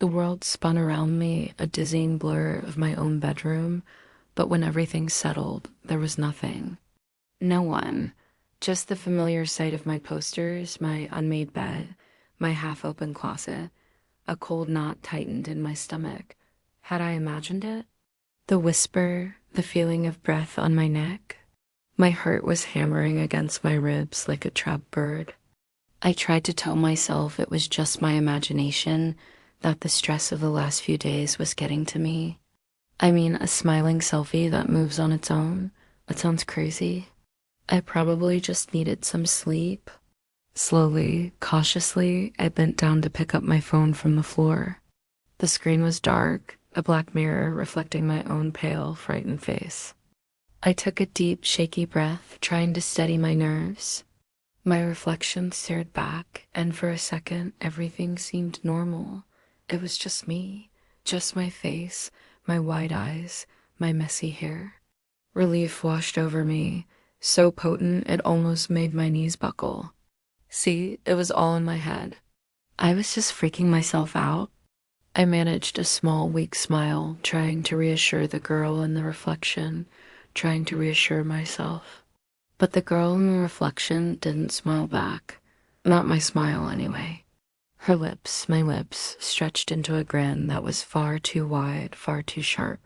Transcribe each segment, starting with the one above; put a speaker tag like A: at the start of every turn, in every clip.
A: The world spun around me, a dizzying blur of my own bedroom, but when everything settled, there was nothing. No one. Just the familiar sight of my posters, my unmade bed, my half-open closet. A cold knot tightened in my stomach. Had I imagined it? The whisper, the feeling of breath on my neck. My heart was hammering against my ribs like a trapped bird. I tried to tell myself it was just my imagination, that the stress of the last few days was getting to me. I mean, a smiling selfie that moves on its own. It sounds crazy. I probably just needed some sleep. Slowly, cautiously, I bent down to pick up my phone from the floor. The screen was dark, a black mirror reflecting my own pale, frightened face. I took a deep, shaky breath, trying to steady my nerves. My reflection stared back, and for a second, everything seemed normal. It was just me, just my face, my wide eyes, my messy hair. Relief washed over me, so potent it almost made my knees buckle. See, it was all in my head. I was just freaking myself out. I managed a small, weak smile, trying to reassure the girl in the reflection, trying to reassure myself. But the girl in the reflection didn't smile back. Not my smile, anyway. Her lips, my lips, stretched into a grin that was far too wide, far too sharp.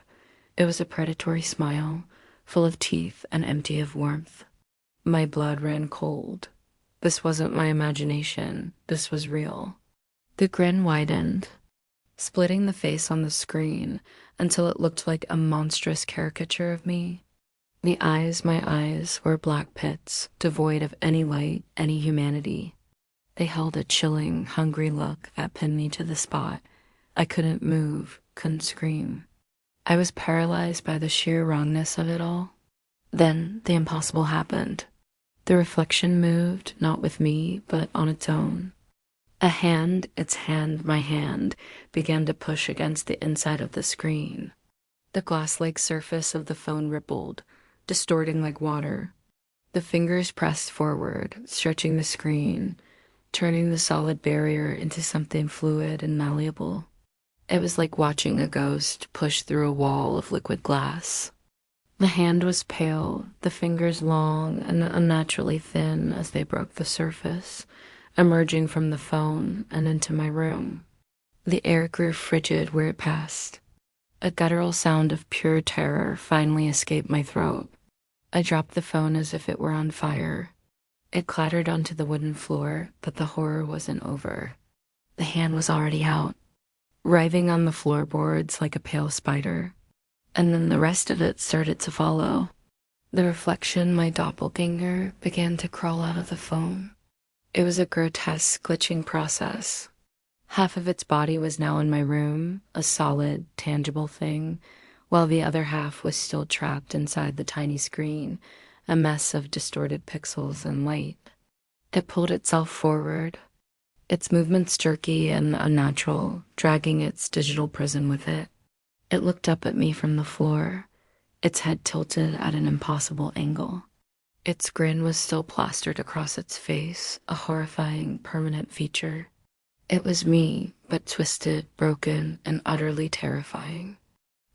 A: It was a predatory smile, full of teeth and empty of warmth. My blood ran cold. This wasn't my imagination. This was real. The grin widened, splitting the face on the screen until it looked like a monstrous caricature of me. The eyes, my eyes, were black pits, devoid of any light, any humanity. They held a chilling, hungry look that pinned me to the spot. I couldn't move, couldn't scream. I was paralyzed by the sheer wrongness of it all. Then the impossible happened. The reflection moved, not with me, but on its own. A hand, its hand, my hand, began to push against the inside of the screen. The glass-like surface of the phone rippled, distorting like water. The fingers pressed forward, stretching the screen, turning the solid barrier into something fluid and malleable. It was like watching a ghost push through a wall of liquid glass. The hand was pale, the fingers long and unnaturally thin as they broke the surface, emerging from the phone and into my room. The air grew frigid where it passed. A guttural sound of pure terror finally escaped my throat. I dropped the phone as if it were on fire. It clattered onto the wooden floor, but the horror wasn't over. The hand was already out, writhing on the floorboards like a pale spider. And then the rest of it started to follow. The reflection, my doppelganger, began to crawl out of the phone. It was a grotesque, glitching process. Half of its body was now in my room, a solid, tangible thing, while the other half was still trapped inside the tiny screen, a mess of distorted pixels and light. It pulled itself forward, its movements jerky and unnatural, dragging its digital prison with it. It looked up at me from the floor, its head tilted at an impossible angle. Its grin was still plastered across its face, a horrifying, permanent feature. It was me, but twisted, broken, and utterly terrifying.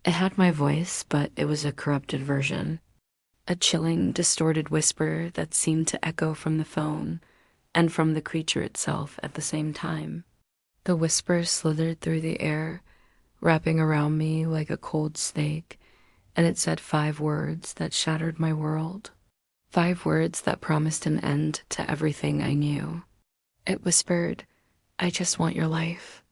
A: It had my voice, but it was a corrupted version. A chilling, distorted whisper that seemed to echo from the phone and from the creature itself at the same time. The whisper slithered through the air, wrapping around me like a cold snake, and it said 5 words that shattered my world. 5 words that promised an end to everything I knew. It whispered, "I just want your life."